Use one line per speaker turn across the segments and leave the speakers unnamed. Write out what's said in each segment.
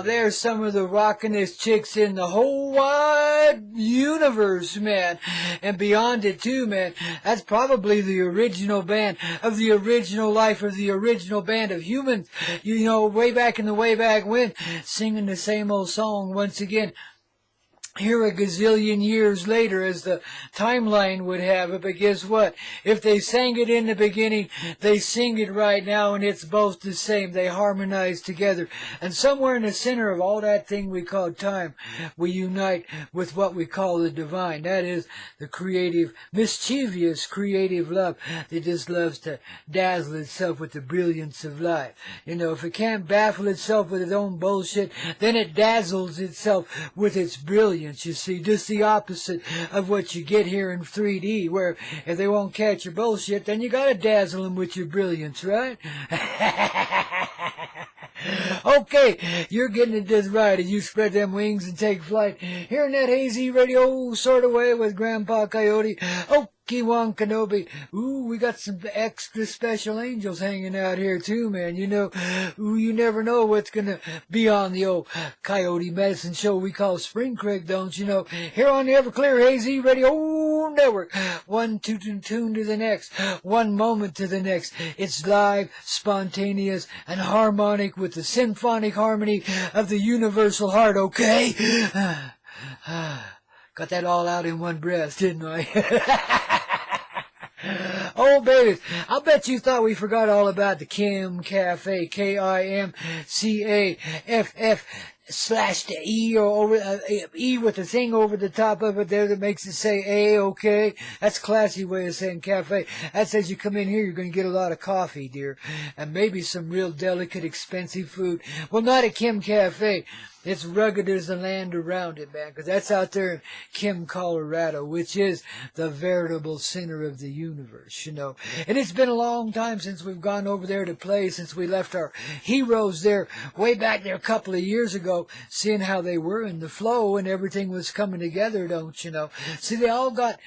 Now, there's some of the rockin'est chicks in the whole wide universe, man. And beyond it, too, man. That's probably the original band of the original life of the original band of humans. You know, way back in the way back when, singing the same old song once again. Here a gazillion years later, as the timeline would have it, but guess what? If they sang it in the beginning, they sing it right now, and it's both the same. They harmonize together. And somewhere in the center of all that thing we call time, we unite with what we call the divine. That is the creative, mischievous creative love that just loves to dazzle itself with the brilliance of life. You know, if it can't baffle itself with its own bullshit, then it dazzles itself with its brilliance. You see, just the opposite of what you get here in 3D, where if they won't catch your bullshit, then you gotta dazzle them with your brilliance, right? Okay, you're getting it just right as you spread them wings and take flight. Here in that hazy radio sort of way with Grandpa Coyote. Obi-Wan Kenobi. Ooh, we got some extra special angels hanging out here too, man. You know, ooh, you never know what's gonna be on the old Coyote Medicine Show we call Spring Creek, don't you know? Here on the Everclear Hazy Radio Network. One tune to the next, one moment to the next. It's live, spontaneous, and harmonic with the symphonic harmony of the universal heart, okay? Got that all out in one breath, didn't I? Oh, babies, I'll bet you thought we forgot all about the Kim Cafe, KIMCAFF / the E, or over E with the thing over the top of it there that makes it say A, okay? That's a classy way of saying cafe. That says you come in here, you're going to get a lot of coffee, dear, and maybe some real delicate, expensive food. Well, not at Kim Cafe. It's rugged as the land around it, man, because that's out there in Kim, Colorado, which is the veritable center of the universe, you know. And it's been a long time since we've gone over there to play, since we left our heroes there way back there a couple of years ago, seeing how they were in the flow and everything was coming together, don't you know. See, they all got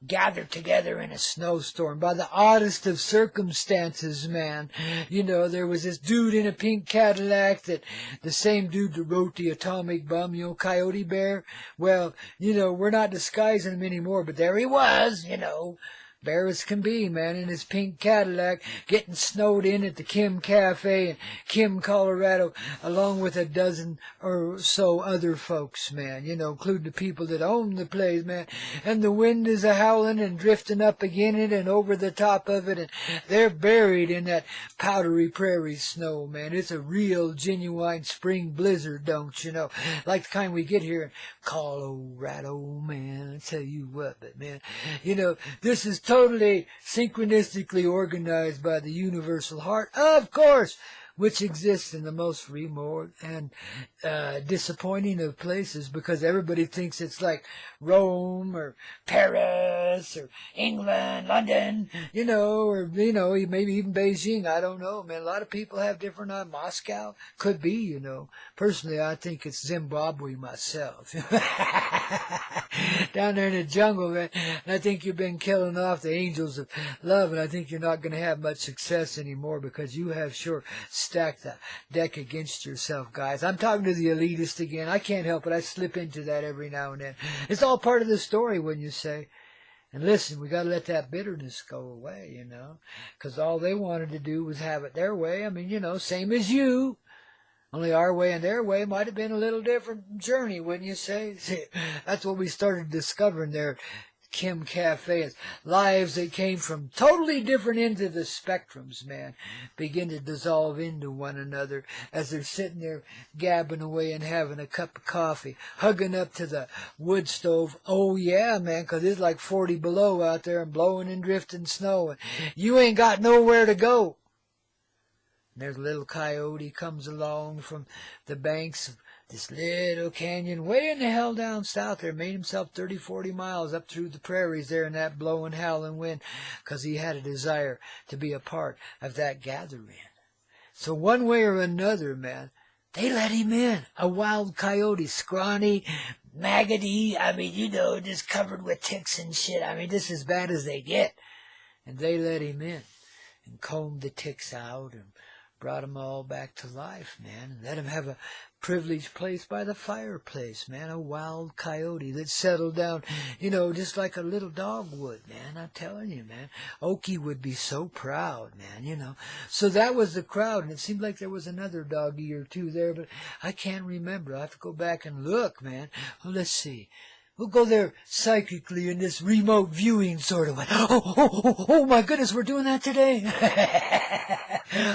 gathered together in a snowstorm by the oddest of circumstances, man. You know, there was this dude in a pink Cadillac, that the same dude that wrote the Atomic Bomb, you know, Coyote Bear. Well, you know, we're not disguising him anymore, but there he was, you know, bare as can be, man, in his pink Cadillac, getting snowed in at the Kim Cafe in Kim, Colorado, along with a dozen or so other folks, man, you know, including the people that own the place, man. And the wind is a-howling and drifting up again it and over the top of it, and they're buried in that powdery prairie snow, man. It's a real, genuine spring blizzard, don't you know, like the kind we get here in Colorado, man. I tell you what, but, man, you know, this is totally synchronistically organized by the universal heart, of course, which exists in the most remote and disappointing of places, because everybody thinks it's like Rome or Paris or England, London, you know, or, you know, maybe even Beijing. I don't know, man. A lot of people have different, Moscow could be, you know. Personally, I think it's Zimbabwe myself. Down there in the jungle, man. And I think you've been killing off the angels of love, and I think you're not going to have much success anymore, because you have sure stacked the deck against yourself, guys. I'm talking to the elitist again. I can't help it. I slip into that every now and then. It's all part of the story, wouldn't you say? And listen, we got to let that bitterness go away, you know, because all they wanted to do was have it their way. I mean, you know, same as you. Only our way and their way might have been a little different journey, wouldn't you say? That's what we started discovering there at Kim Cafe. It's lives that came from totally different ends of the spectrums, man, begin to dissolve into one another as they're sitting there gabbing away and having a cup of coffee, hugging up to the wood stove. Oh, yeah, man, because it's like 40 below out there and blowing and drifting snow, and you ain't got nowhere to go. There's a little coyote comes along from the banks of this little canyon way in the hell down south there, made himself 30, 40 miles up through the prairies there in that blowing, howling wind, because he had a desire to be a part of that gathering. So one way or another, man, they let him in. A wild coyote, scrawny, maggoty, I mean, you know, just covered with ticks and shit. I mean, just as bad as they get. And they let him in and combed the ticks out and brought them all back to life, man, and let him have a privileged place by the fireplace, man. A wild coyote that settled down, you know, just like a little dog would, man. I'm telling you, man. Okie would be so proud, man, you know. So that was the crowd, and it seemed like there was another doggy or two there, but I can't remember. I have to go back and look, man. Well, let's see. We'll go there psychically in this remote viewing sort of way. Oh, my goodness, we're doing that today.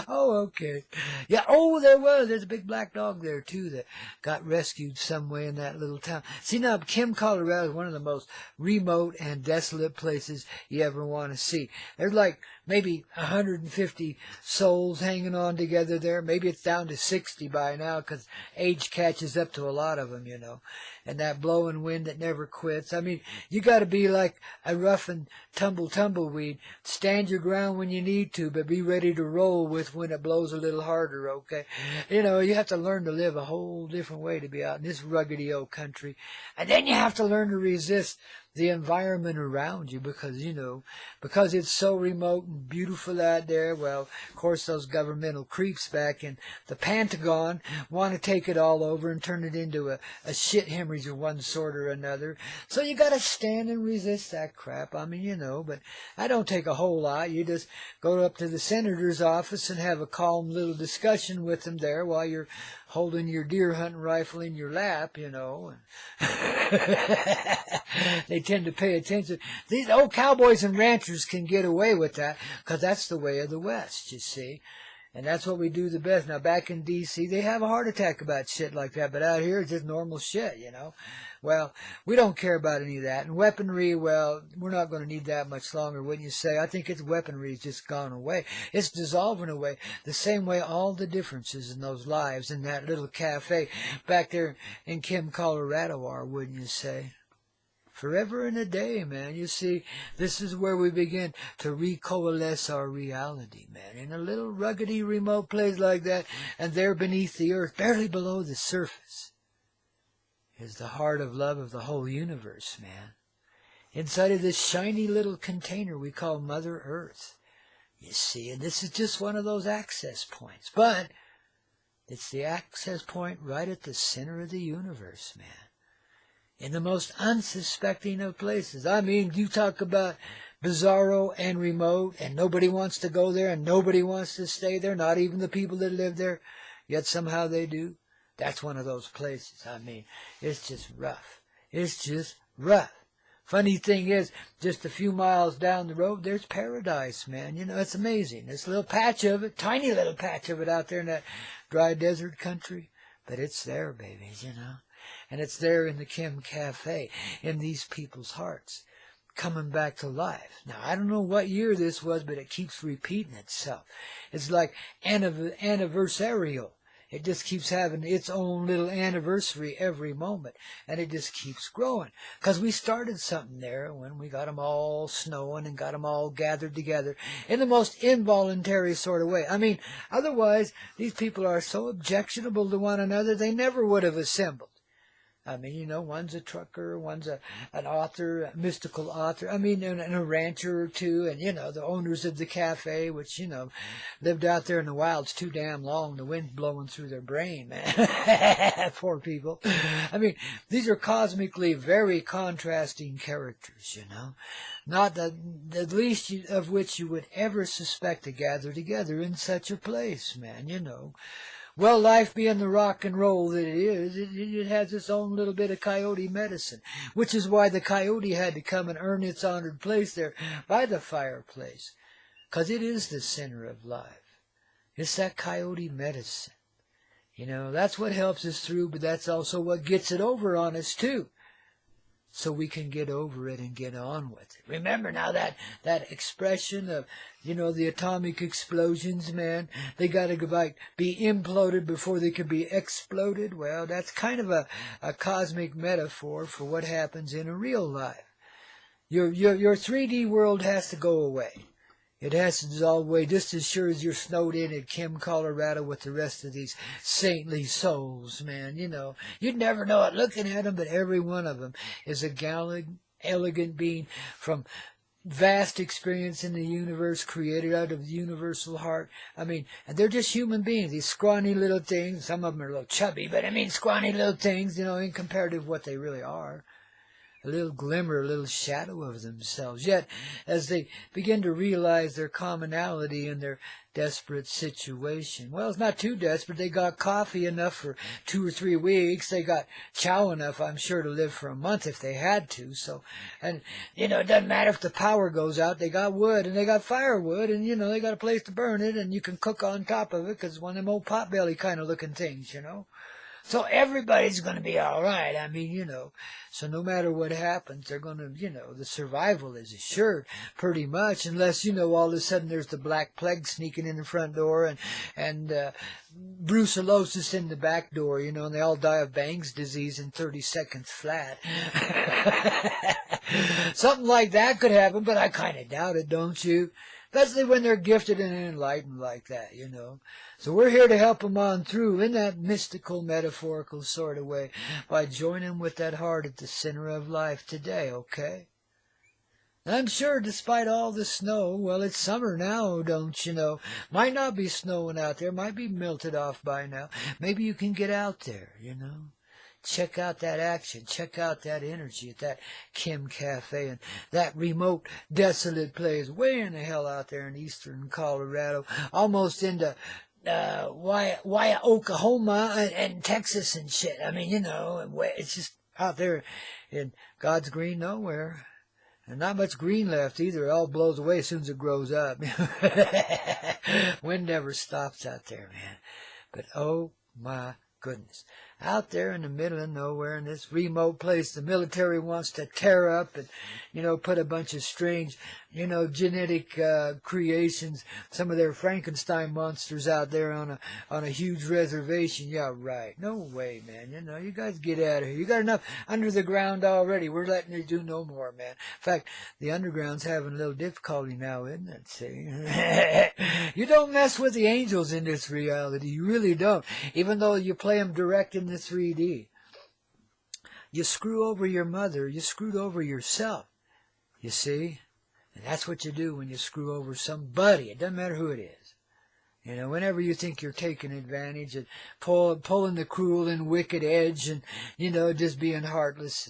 Oh, okay. Yeah, there's a big black dog there, too, that got rescued some way in that little town. See, now, Kim, Colorado is one of the most remote and desolate places you ever want to see. There's like maybe 150 souls hanging on together there. Maybe it's down to 60 by now because age catches up to a lot of them, you know. And that blowing wind that never quits. I mean, you got to be like a rough and tumbleweed. Stand your ground when you need to, but be ready to roll with when it blows a little harder, okay? You know, you have to learn to live a whole different way to be out in this ruggedy old country. And then you have to learn to resist the environment around you because, you know, because it's so remote and beautiful out there. Well, of course, those governmental creeps back in the Pentagon want to take it all over and turn it into a shit hemorrhage of one sort or another. So you got to stand and resist that crap. I mean, you know, but I don't take a whole lot. You just go up to the senator's office and have a calm little discussion with them there while you're holding your deer hunting rifle in your lap, you know. They tend to pay attention. These old cowboys and ranchers can get away with that because that's the way of the West, you see. And that's what we do the best. Now, back in D.C., they have a heart attack about shit like that, but out here, it's just normal shit, you know. Well, we don't care about any of that. And weaponry, well, we're not going to need that much longer, wouldn't you say? I think its weaponry has just gone away. It's dissolving away the same way all the differences in those lives in that little cafe back there in Kim, Colorado are, wouldn't you say? Forever and a day, man. You see, this is where we begin to recoalesce our reality, man. In a little ruggedy remote place like that, and there beneath the earth, barely below the surface, is the heart of love of the whole universe, man. Inside of this shiny little container we call Mother Earth. You see, and this is just one of those access points. But it's the access point right at the center of the universe, man. In the most unsuspecting of places. I mean, you talk about bizarro and remote, and nobody wants to go there, and nobody wants to stay there, not even the people that live there, yet somehow they do. That's one of those places. I mean, it's just rough. It's just rough. Funny thing is, just a few miles down the road, there's paradise, man. You know, it's amazing. This little patch of it, tiny little patch of it out there in that dry desert country, but it's there, babies, you know. And it's there in the Kim Cafe, in these people's hearts, coming back to life. Now, I don't know what year this was, but it keeps repeating itself. It's like anniversarial. It just keeps having its own little anniversary every moment, and it just keeps growing. Because we started something there when we got them all snowing and got them all gathered together in the most involuntary sort of way. I mean, otherwise, these people are so objectionable to one another, they never would have assembled. I mean, you know, one's a trucker, one's an author, a mystical author. I mean, and a rancher or two, and, you know, the owners of the cafe, which, you know, lived out there in the wilds too damn long. The wind's blowing through their brain, man. Poor people. I mean, these are cosmically very contrasting characters, you know. Not the least of which you would ever suspect to gather together in such a place, man, you know. Well, life being the rock and roll that it is, it has its own little bit of coyote medicine, which is why the coyote had to come and earn its honored place there by the fireplace, because it is the center of life. It's that coyote medicine. You know, that's what helps us through, but that's also what gets it over on us, too. So we can get over it and get on with it. Remember now that expression of, you know, the atomic explosions, man. They got to like be imploded before they can be exploded. Well, that's kind of a cosmic metaphor for what happens in a real life. Your 3D world has to go away. It has to dissolve away just as sure as you're snowed in at Kim, Colorado with the rest of these saintly souls, man. You know, you'd never know it looking at them, but every one of them is a gallant, elegant being from vast experience in the universe created out of the universal heart. I mean, and they're just human beings, these scrawny little things. Some of them are a little chubby, but I mean scrawny little things, you know, in comparative to what they really are. A little glimmer, a little shadow of themselves. Yet, as they begin to realize their commonality in their desperate situation, well, it's not too desperate. They got coffee enough for 2 or 3 weeks. They got chow enough, I'm sure, to live for a month if they had to. So, and, you know, it doesn't matter if the power goes out. They got wood, and they got firewood, and, you know, they got a place to burn it, and you can cook on top of it, because it's one of them old potbelly kind of looking things, you know. So everybody's going to be all right. I mean, you know, so no matter what happens, they're going to, you know, the survival is assured pretty much, unless, you know, all of a sudden there's the Black Plague sneaking in the front door and brucellosis in the back door, you know, and they all die of Bang's disease in 30 seconds flat. Something like that could happen, but I kind of doubt it, don't you? Especially when they're gifted and enlightened like that, you know. So we're here to help them on through in that mystical, metaphorical sort of way by joining with that heart at the center of life today, okay? And I'm sure despite all the snow, well, it's summer now, don't you know? Might not be snowing out there, might be melted off by now. Maybe you can get out there, you know. Check out that action. Check out that energy at that Kim Cafe and that remote, desolate place way in the hell out there in eastern Colorado, almost into Oklahoma and Texas and shit. I mean, you know, it's just out there in God's green nowhere. And not much green left either. It all blows away as soon as it grows up. Wind never stops out there, man. But oh my goodness. Out there in the middle of nowhere in this remote place, the military wants to tear up and, you know, put a bunch of strange, you know, genetic creations, some of their Frankenstein monsters out there on a huge reservation. Yeah, right. No way, man. You know, you guys get out of here. You got enough under the ground already. We're letting you do no more, man. In fact, the underground's having a little difficulty now, isn't it? See? You don't mess with the angels in this reality. You really don't. Even though you play them direct in the 3D. You screw over your mother, you screwed over yourself. You see? And that's what you do when you screw over somebody. It doesn't matter who it is. You know, whenever you think you're taking advantage and pulling the cruel and wicked edge and, you know, just being heartless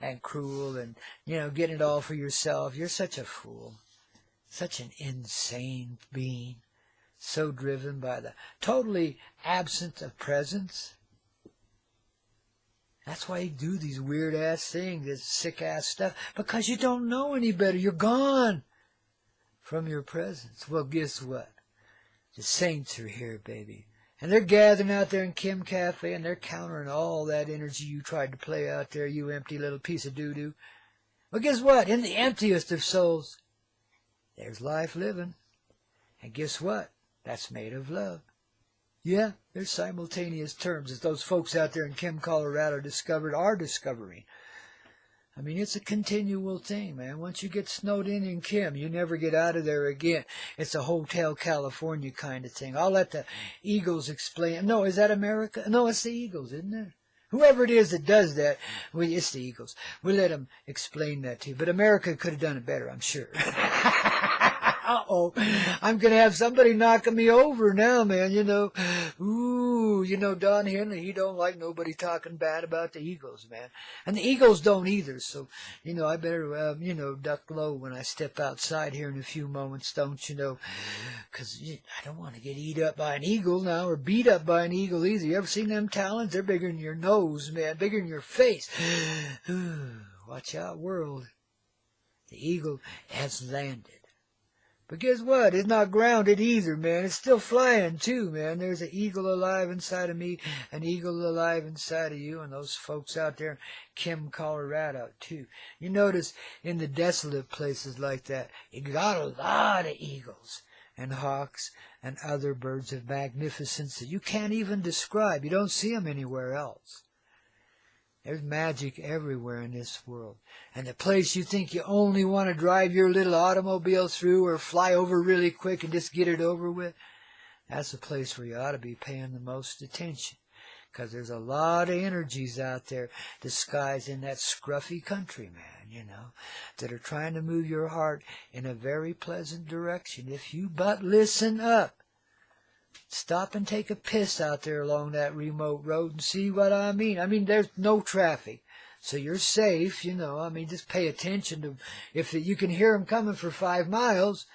and cruel and, you know, getting it all for yourself, you're such a fool. Such an insane being. So driven by the totally absence of presence. That's why you do these weird-ass things, this sick-ass stuff, because you don't know any better. You're gone from your presence. Well, guess what? The saints are here, baby. And they're gathering out there in Kim Cafe, and they're countering all that energy you tried to play out there, you empty little piece of doo-doo. Well, guess what? In the emptiest of souls, there's life living. And guess what? That's made of love. Yeah, they're simultaneous terms, as those folks out there in Kim, Colorado are discovering. I mean, it's a continual thing, man. Once you get snowed in Kim, you never get out of there again. It's a Hotel California kind of thing. I'll let the Eagles explain. No, is that America? No, it's the Eagles, isn't it? Whoever it is that does that, it's the Eagles. We'll let them explain that to you. But America could have done it better, I'm sure. Uh-oh, I'm going to have somebody knocking me over now, man, you know. Ooh, you know, Don Henley, he don't like nobody talking bad about the Eagles, man. And the Eagles don't either, so, you know, I better, you know, duck low when I step outside here in a few moments, don't you know? Because I don't want to get eat up by an eagle now, or beat up by an eagle either. You ever seen them talons? They're bigger than your nose, man, bigger than your face. Watch out, world. The eagle has landed. But guess what? It's not grounded either, man. It's still flying, too, man. There's an eagle alive inside of me, an eagle alive inside of you, and those folks out there in Kim, Colorado, too. You notice in the desolate places like that, you got a lot of eagles and hawks and other birds of magnificence that you can't even describe. You don't see them anywhere else. There's magic everywhere in this world. And the place you think you only want to drive your little automobile through or fly over really quick and just get it over with, that's the place where you ought to be paying the most attention. Because there's a lot of energies out there disguised in that scruffy country, man. that are trying to move your heart in a very pleasant direction. If you but listen up. Stop and take a piss out there along that remote road and see what I mean. I mean, there's no traffic, so you're safe, I mean, just pay attention to, if you can hear them coming for 5 miles,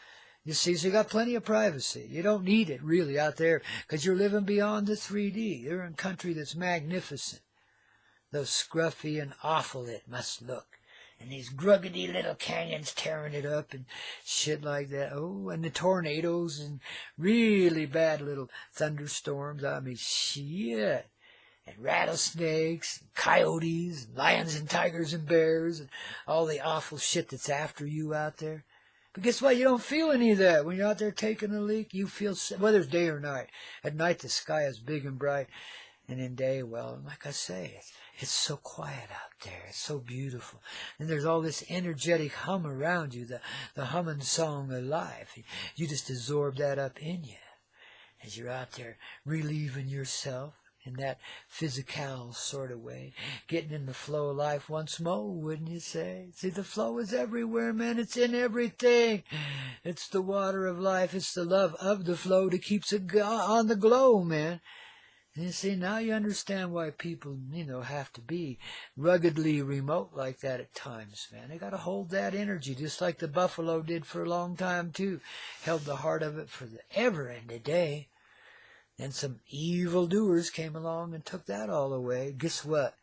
you see, so you got plenty of privacy. You don't need it, really, out there, because you're living beyond the 3D. You're in a country that's magnificent. Though scruffy and awful it must look. And these gruggedy little canyons tearing it up and shit like that. Oh, and the tornadoes and really bad little thunderstorms. I mean, shit. And rattlesnakes, and coyotes, and lions and tigers and bears, and all the awful shit that's after you out there. But guess what? You don't feel any of that. When you're out there taking a leak, you feel, whether it's day or night. At night, the sky is big and bright. And in day, well, like I say, it's so quiet out there. It's so beautiful. And there's all this energetic hum around you, the humming song of life. You just absorb that up in you as you're out there relieving yourself in that physical sort of way, getting in the flow of life once more, wouldn't you say? See, the flow is everywhere, man. It's in everything. It's the water of life. It's the love of the flow that keeps it on the glow, man. And you see, now you understand why people, have to be ruggedly remote like that at times, man. They got to hold that energy, just like the buffalo did for a long time, too. Held the heart of it for ever and a day. Then some evildoers came along and took that all away. Guess what?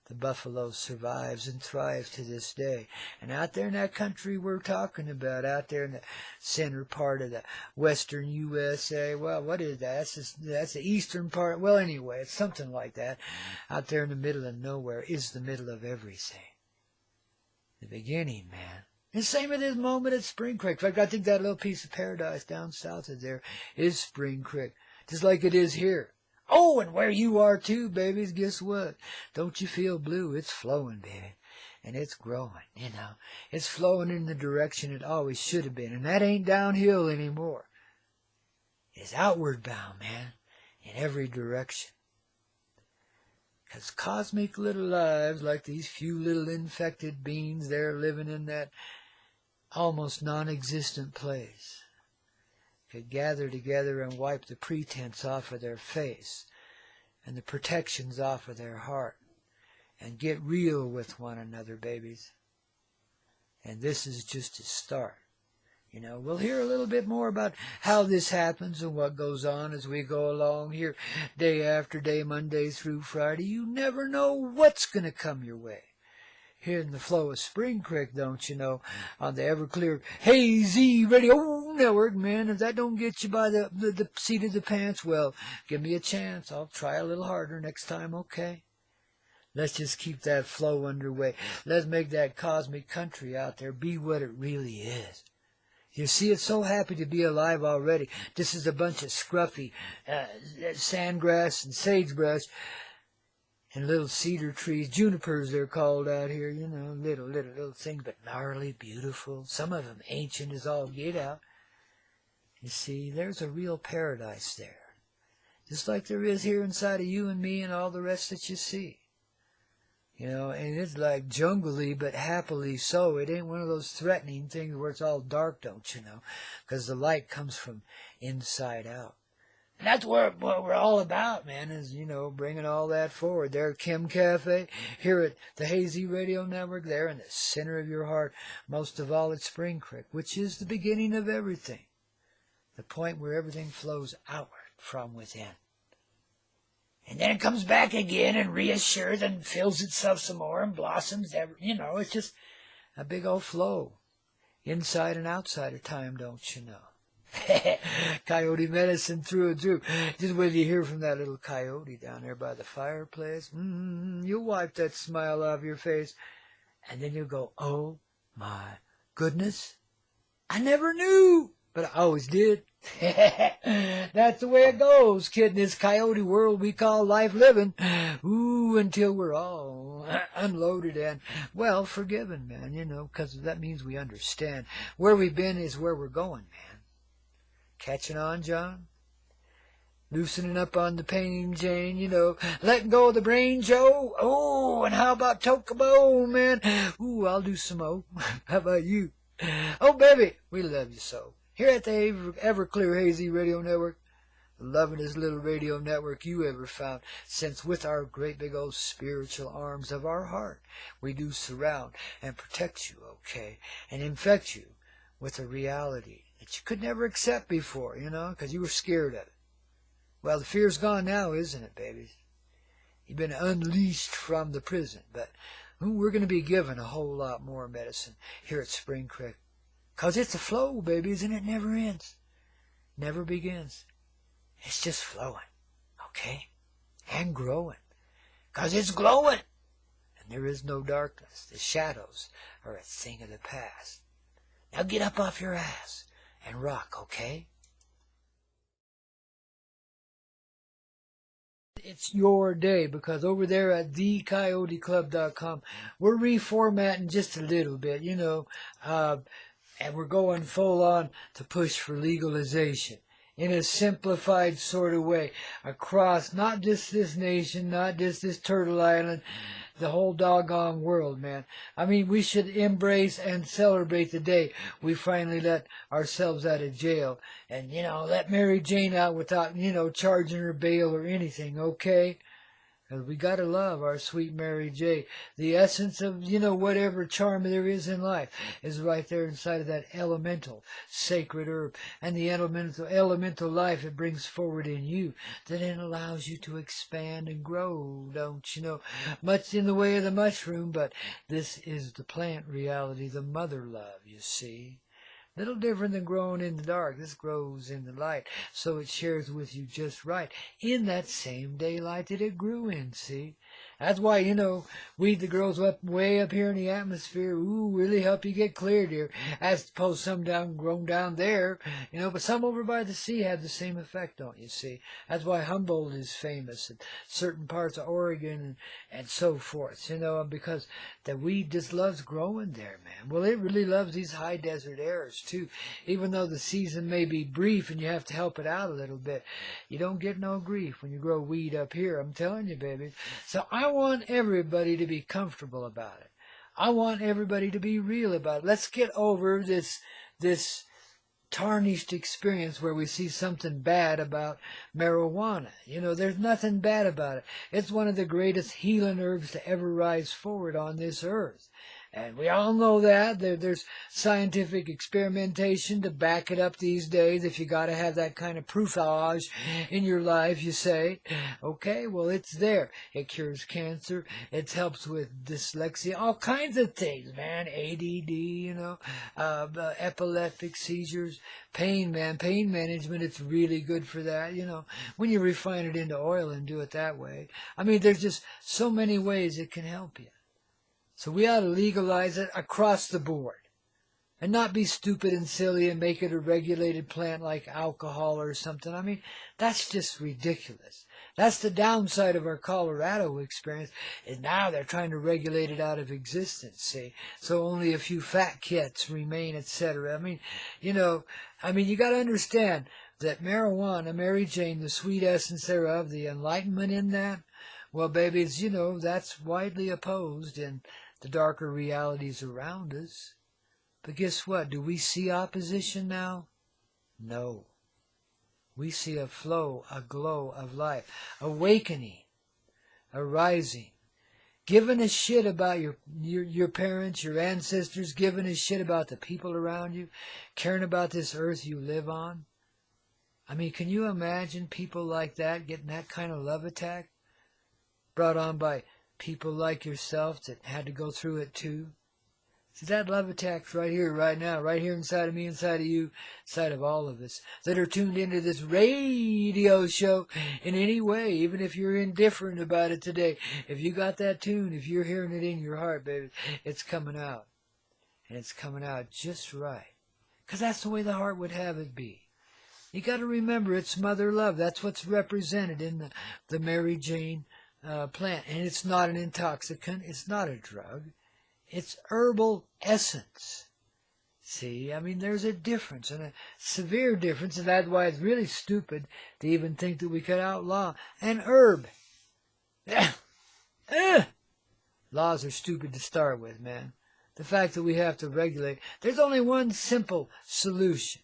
The buffalo survives and thrives to this day. And out there in that country we're talking about, out there in the center part of the western USA, well, what is that? That's the eastern part. Well, anyway, it's something like that. Out there in the middle of nowhere is the middle of everything. The beginning, man. And same at this moment at Spring Creek. In fact, I think that little piece of paradise down south of there is Spring Creek, just like it is here. Oh, and where you are too, babies, guess what? Don't you feel blue? It's flowing, baby. And it's growing, It's flowing in the direction it always should have been. And that ain't downhill anymore. It's outward bound, man, in every direction. Because cosmic little lives, like these few little infected beings there living in that almost non-existent place, could gather together and wipe the pretense off of their face and the protections off of their heart and get real with one another, babies. And this is just a start. We'll hear a little bit more about how this happens and what goes on as we go along here day after day, Monday through Friday. You never know what's going to come your way. Here in the flow of Spring Creek, don't you know, on the Everclear Hazy Radio Network, man. If that don't get you by the seat of the pants, well, give me a chance. I'll try a little harder next time, okay? Let's just keep that flow underway. Let's make that cosmic country out there be what it really is. You see, it's so happy to be alive already. This is a bunch of scruffy sandgrass and sagebrush and little cedar trees, junipers they're called out here, little things, but gnarly, beautiful. Some of them ancient as all get out. You see, there's a real paradise there, just like there is here inside of you and me and all the rest that you see. And it's like jungle-y, but happily so. It ain't one of those threatening things where it's all dark, don't you know, because the light comes from inside out. And that's what we're all about, man, is, bringing all that forward. There at Kim Cafe, here at the Hazy Radio Network, there in the center of your heart, most of all at Spring Creek, which is the beginning of everything, the point where everything flows outward from within. And then it comes back again and reassures and fills itself some more and blossoms. It's just a big old flow, inside and outside of time, don't you know? Coyote medicine through and through. Just when you hear from that little coyote down there by the fireplace, you'll wipe that smile off your face, and then you'll go, oh my goodness, I never knew, but I always did. That's the way it goes, kid, in this coyote world we call life living. Ooh, until we're all unloaded and, well, forgiven, man, because that means we understand. Where we've been is where we're going, man. Catching on, John? Loosening up on the pain, Jane, you know. Letting go of the brain, Joe. Oh, and how about Tokobo, man? Ooh, I'll do some more. How about you? Oh, baby, we love you so. Here at the Everclear Hazy Radio Network, the lovingest little radio network you ever found, since with our great big old spiritual arms of our heart, we do surround and protect you, okay, and infect you with a reality that you could never accept before, you know, because you were scared of it. Well, the fear's gone now, isn't it, babies? You've been unleashed from the prison, but we're going to be given a whole lot more medicine here at Spring Creek. Because it's a flow, babies, and it never ends. Never begins. It's just flowing, okay? And growing. Because it's glowing. And there is no darkness. The shadows are a thing of the past. Now get up off your ass and rock, okay? It's your day, because over there at thecoyoteclub.com, we're reformatting just a little bit, you know, and we're going full on to push for legalization in a simplified sort of way across not just this nation, not just this Turtle Island, the whole doggone world, man. I mean, we should embrace and celebrate the day we finally let ourselves out of jail and, you know, let Mary Jane out without, you know, charging her bail or anything, okay? 'Cause we gotta love our sweet Mary J. The essence of, you know, whatever charm there is in life is right there inside of that elemental sacred herb, and the elemental life it brings forward in you that then allows you to expand and grow, don't you know? Much in the way of the mushroom, but this is the plant reality, the mother love, you see. Little different than growing in the dark. This grows in the light, so it shares with you just right in that same daylight that it grew in, see? That's why, you know, weed the girls up way up here in the atmosphere, really help you get clear, dear, as opposed to some grown down there, you know, but some over by the sea have the same effect, don't you see? That's why Humboldt is famous in certain parts of Oregon and so forth, you know, because the weed just loves growing there, man. Well, it really loves these high desert airs, too. Even though the season may be brief and you have to help it out a little bit, you don't get no grief when you grow weed up here, I'm telling you, baby. So I want everybody to be comfortable about it. I want everybody to be real about it. Let's get over this tarnished experience where we see something bad about marijuana. You know, there's nothing bad about it. It's one of the greatest healing herbs to ever rise forward on this earth. And we all know that. There's scientific experimentation to back it up these days. If you got to have that kind of proofage in your life, you say, okay, well, it's there. It cures cancer. It helps with dyslexia, all kinds of things, man. ADD, you know, epileptic seizures, pain, man, pain management. It's really good for that, you know, when you refine it into oil and do it that way. I mean, there's just so many ways it can help you. So we ought to legalize it across the board and not be stupid and silly and make it a regulated plant like alcohol or something. I mean, that's just ridiculous. That's the downside of our Colorado experience, is now they're trying to regulate it out of existence, see? So only a few fat kits remain, etc. I mean, you know, you got to understand that marijuana, Mary Jane, the sweet essence thereof, the enlightenment in that, well, babies, you know, that's widely opposed in the darker realities around us. But guess what? Do we see opposition now? No. We see a flow, a glow of life, awakening, arising, giving a shit about your parents, your ancestors, giving a shit about the people around you, caring about this earth you live on. I mean, can you imagine people like that getting that kind of love attack brought on by people like yourself that had to go through it too? See, that love attack's right here, right now, right here inside of me, inside of you, inside of all of us that are tuned into this radio show in any way, even if you're indifferent about it today. If you got that tune, if you're hearing it in your heart, baby, it's coming out. And it's coming out just right. Because that's the way the heart would have it be. You got to remember, it's mother love. That's what's represented in the Mary Jane plant. And it's not an intoxicant. It's not a drug. It's herbal essence. See, I mean, there's a difference, and a severe difference, and that's why it's really stupid to even think that we could outlaw an herb. Laws are stupid to start with, man. The fact that we have to regulate, there's only one simple solution.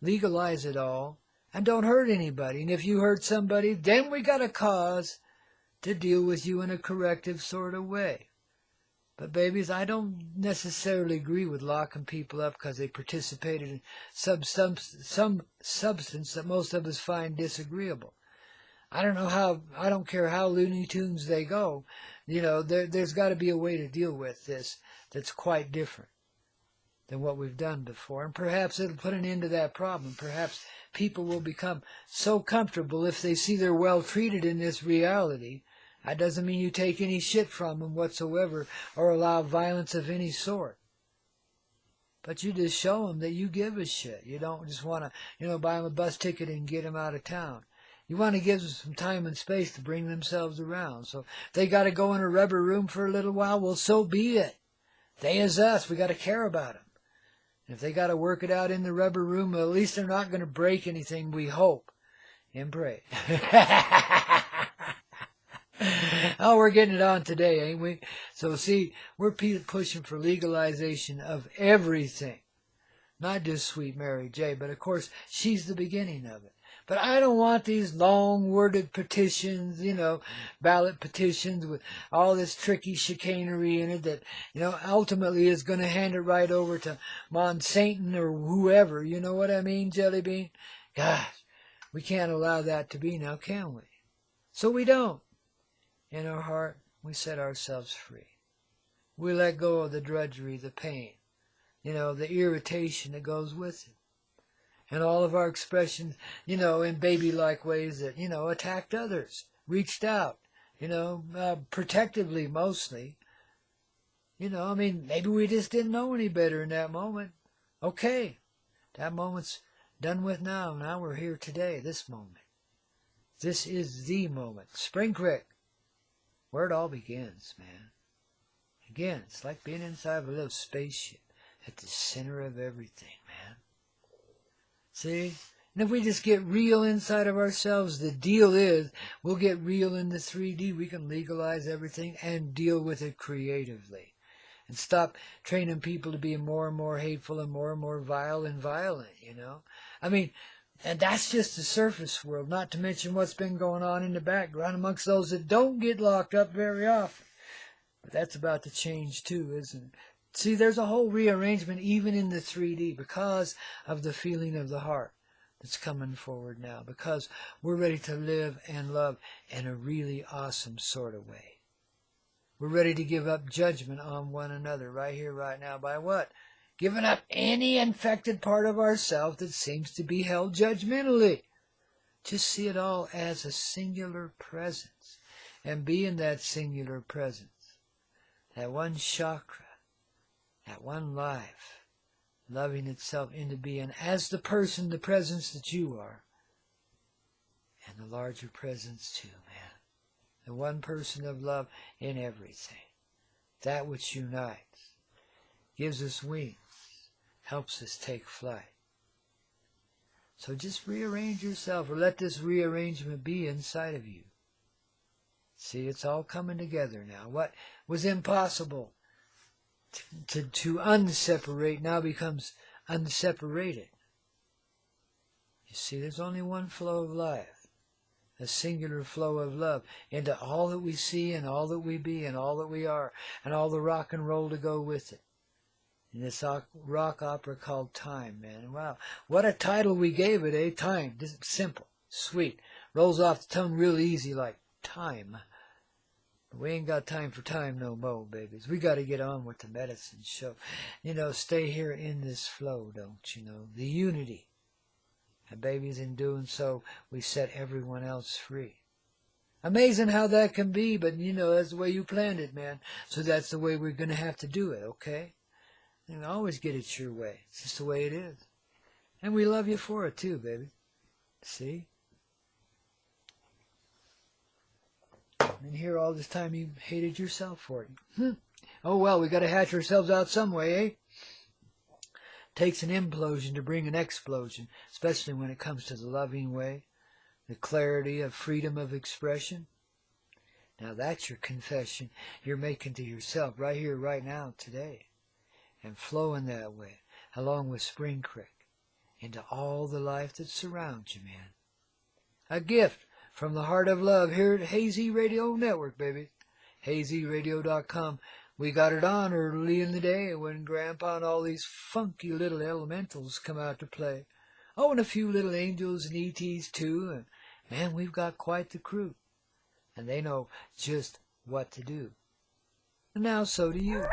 Legalize it all, and don't hurt anybody. And if you hurt somebody, then we got a cause to deal with you in a corrective sort of way. But babies, I don't necessarily agree with locking people up because they participated in some substance that most of us find disagreeable. I don't care how Looney Tunes they go. You know, there's got to be a way to deal with this that's quite different than what we've done before. And perhaps it'll put an end to that problem. Perhaps people will become so comfortable if they see they're well treated in this reality. That doesn't mean you take any shit from them whatsoever or allow violence of any sort. But you just show them that you give a shit. You don't just want to, buy them a bus ticket and get them out of town. You want to give them some time and space to bring themselves around. So if they got to go in a rubber room for a little while, well, so be it. They is us. We got to care about them. And if they got to work it out in the rubber room, well, at least they're not going to break anything, we hope and pray. Oh, we're getting it on today, ain't we? So see, we're pushing for legalization of everything. Not just Sweet Mary J., but of course, she's the beginning of it. But I don't want these long-worded petitions, ballot petitions with all this tricky chicanery in it that, ultimately is going to hand it right over to Monsanto or whoever. You know what I mean, Jelly Bean? Gosh, we can't allow that to be now, can we? So we don't. In our heart, we set ourselves free. We let go of the drudgery, the pain, the irritation that goes with it. And all of our expressions, in baby-like ways that, attacked others, reached out, protectively mostly. Maybe we just didn't know any better in that moment. Okay, that moment's done with now. Now we're here today, this moment. This is the moment. Spring Creek, where it all begins, man. Again, it's like being inside of a little spaceship at the center of everything, man. See? And if we just get real inside of ourselves, the deal is we'll get real in the 3D. We can legalize everything and deal with it creatively. And stop training people to be more and more hateful and more vile and violent, And that's just the surface world, not to mention what's been going on in the background amongst those that don't get locked up very often. But that's about to change too, isn't it? See, there's a whole rearrangement even in the 3D because of the feeling of the heart that's coming forward now, because we're ready to live and love in a really awesome sort of way. We're ready to give up judgment on one another right here, right now. By what? Giving up any infected part of ourselves that seems to be held judgmentally. Just see it all as a singular presence and be in that singular presence. That one chakra. That one life, loving itself into being as the person, the presence that you are, and the larger presence too, man. The one person of love in everything. That which unites, gives us wings, helps us take flight. So just rearrange yourself, or let this rearrangement be inside of you. See, it's all coming together now. What was impossible to unseparate now becomes unseparated. You see, there's only one flow of life, a singular flow of love into all that we see and all that we be and all that we are and all the rock and roll to go with it. In this rock opera called Time, man. Wow, what a title we gave it, eh? Time. Just simple, sweet, rolls off the tongue real easy like time. We ain't got time for time no more, babies. We got to get on with the medicine show. Stay here in this flow, don't you know? The unity. And babies, in doing so, we set everyone else free. Amazing how that can be, but, that's the way you planned it, man. So that's the way we're going to have to do it, okay? And always get it your way. It's just the way it is. And we love you for it, too, baby. See? And here all this time you hated yourself for it. Oh, well, we got to hatch ourselves out some way, eh? Takes an implosion to bring an explosion, especially when it comes to the loving way, the clarity of freedom of expression. Now that's your confession you're making to yourself right here, right now, today. And flowing that way, along with Spring Creek, into all the life that surrounds you, man. A gift from the heart of love here at Hazy Radio Network, baby. HazyRadio.com. We got it on early in the day when Grandpa and all these funky little elementals come out to play. Oh, and a few little angels and ETs too. And man, we've got quite the crew. And they know just what to do. And now so do you.